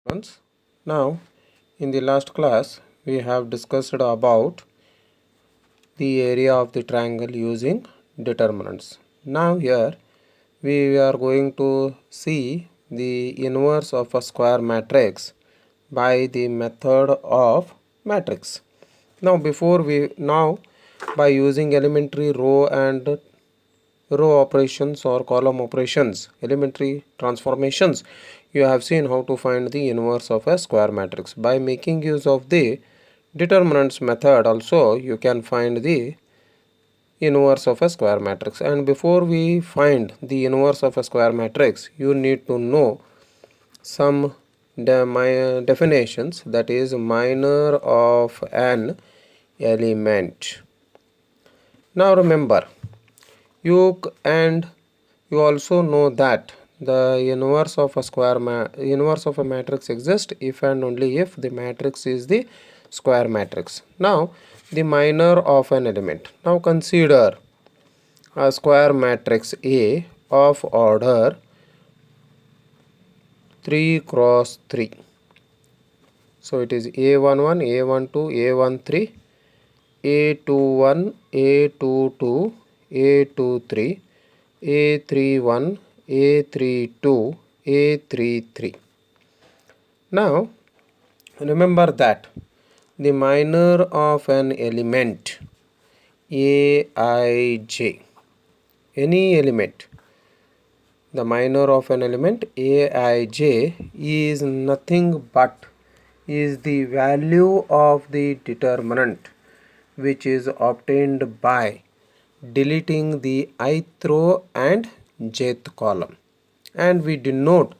Once. Now, in the last class, we have discussed about the area of the triangle using determinants. Now, here we are going to see the inverse of a square matrix by the method of matrix. Now, by using elementary row operations or column operations, elementary transformations, you have seen how to find the inverse of a square matrix. By making use of the determinants method also, you can find the inverse of a square matrix. And before we find the inverse of a square matrix, you need to know some definitions, that is minor of an element. Now remember, you also know that the inverse of a matrix exists if and only if the matrix is the square matrix. Now the minor of an element. Now consider a square matrix A of order 3 cross 3. So it is A11, A12, A13, A21, A22, A23, A31, A32, A33. Now remember that the minor of an element Aij, any element, the minor of an element Aij is nothing but is the value of the determinant which is obtained by deleting the ith row and jth column, and we denote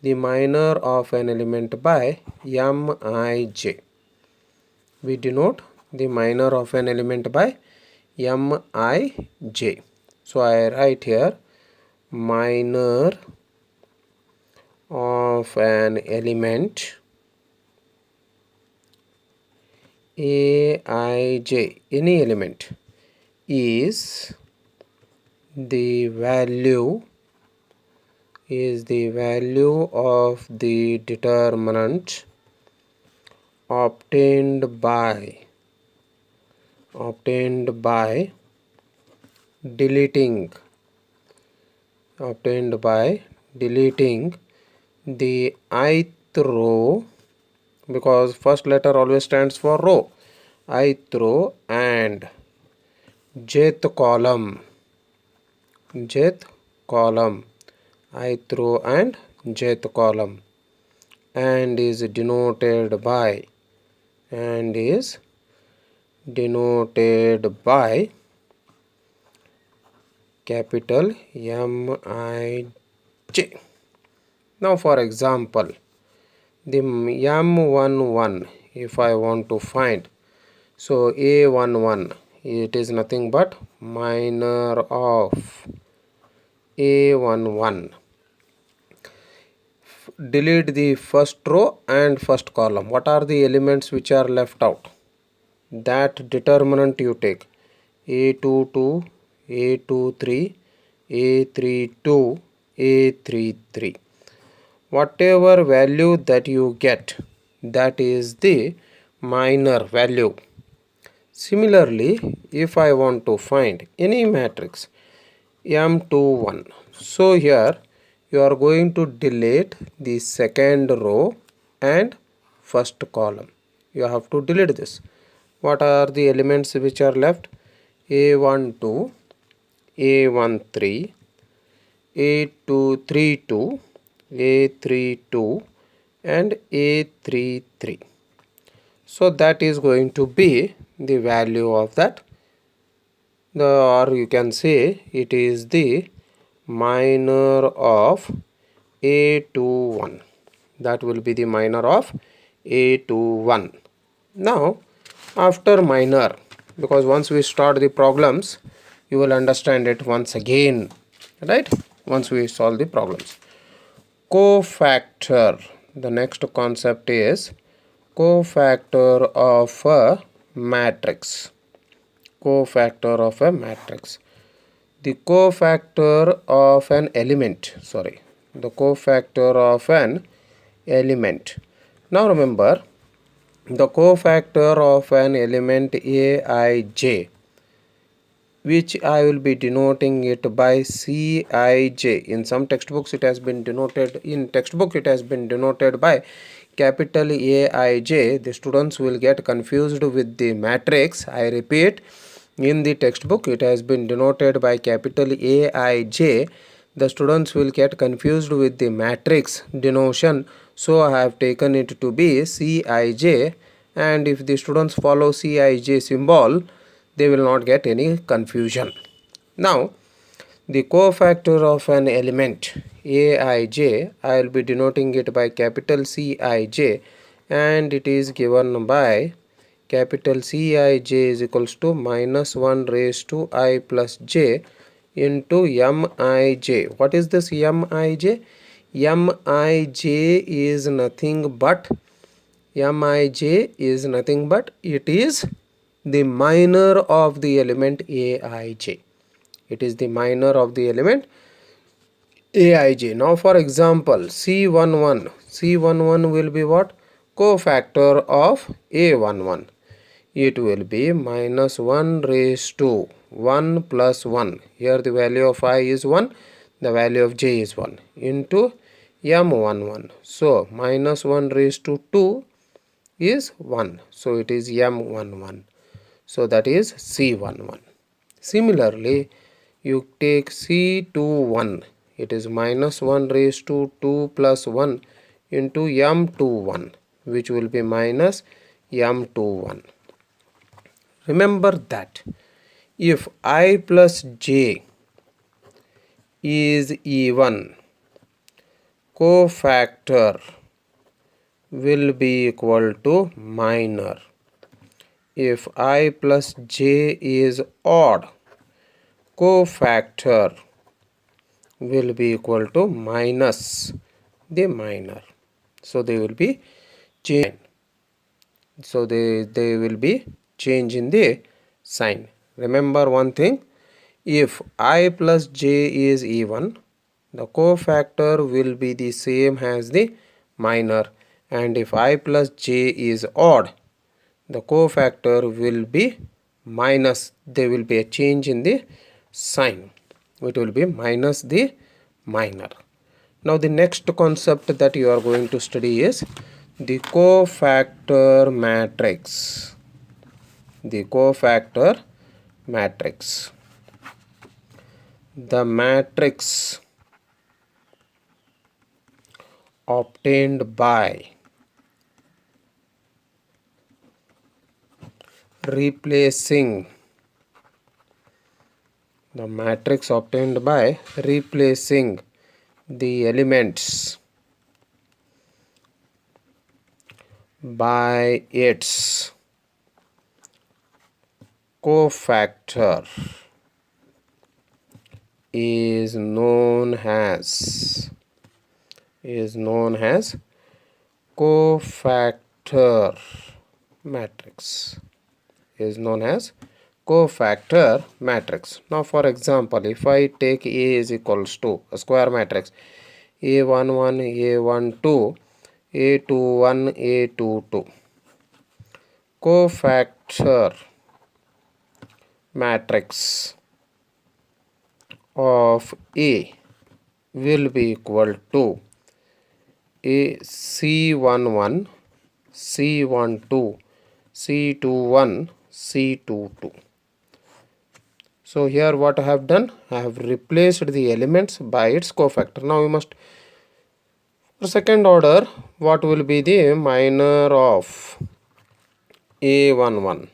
the minor of an element by Mij. We denote the minor of an element by Mij. So I write here minor of an element Aij, any element, is the value of the determinant obtained by deleting the ith row, because first letter always stands for row, ith row and jth column, ith row and jth column, and is denoted by capital Mij. Now for example, the M11, if I want to find, so A11, it is nothing but minor of A11. Delete the first row and first column. What are the elements which are left out? That determinant you take, A22, A23, A32, A33. Whatever value that you get, that is the minor value. Similarly, if I want to find any matrix M21, so here you are going to delete the second row and first column. You have to delete this. What are the elements which are left? A12, A13, A232, A32 and A33. So that is going to be the value of that, or you can say it is the minor of A21. That will be the minor of A21. Now after minor, because once we start the problems you will understand it once again, right, once we solve the problems. Cofactor, the next concept is cofactor of a matrix. Cofactor of a matrix. The cofactor of an element, the cofactor of an element Now remember, the cofactor of an element Aij, which I will be denoting it by Cij. In some textbooks it has been denoted, in textbook it has been denoted by capital Aij. The students will get confused with the matrix. I repeat, in the textbook it has been denoted by capital Aij. The students will get confused with the matrix denotion, so I have taken it to be Cij, and if the students follow Cij symbol, they will not get any confusion. Now, the cofactor of an element Aij, I will be denoting it by capital Cij, and it is given by capital Cij is equals to minus 1 raised to I plus j into Mij. What is this Mij? Mij is nothing but it is the minor of the element Aij. It is the minor of the element Aij. Now for example, C11 will be what? Cofactor of A11. It will be minus 1 raised to 1 plus 1. Here the value of I is 1, the value of j is 1 into M11. So minus 1 raised to 2 is 1. So it is M11. So that is C11. Similarly, you take C21. It is minus 1 raised to 2 plus 1 into M21, which will be minus M21. Remember that if I plus j is even, cofactor will be equal to minor. If I plus j is odd, cofactor will be equal to minus the minor. So they will be changed. So they will be change in the sign. Remember one thing, if I plus j is even, the cofactor will be the same as the minor, and if I plus j is odd, the cofactor will be minus. There will be a change in the sign. It will be minus the minor. Now the next concept that you are going to study is the cofactor matrix. The cofactor matrix. The matrix obtained by replacing the elements by its cofactor is known as cofactor matrix. Cofactor matrix. Now for example, if I take A is equals to a square matrix A11, A12, A21, A22, cofactor matrix of A will be equal to A C11, C12, C21, C22. So here what I have done, I have replaced the elements by its cofactor. Now we must, for second order, what will be the minor of A11?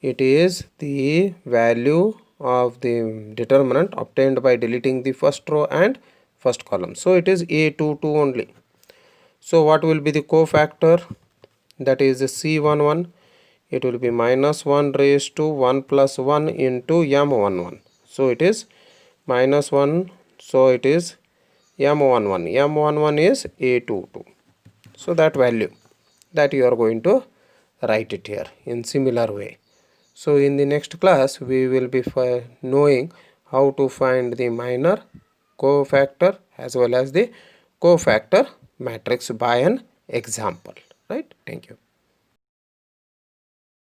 It is the value of the determinant obtained by deleting the first row and first column. So it is A22 only. So what will be the cofactor? That is C11. It will be minus 1 raised to 1 plus 1 into M11. So it is minus 1. So it is M11. M11 is A22. So that value that you are going to write it here in similar way. So in the next class we will be knowing how to find the minor, cofactor as well as the cofactor matrix by an example, right? Thank you.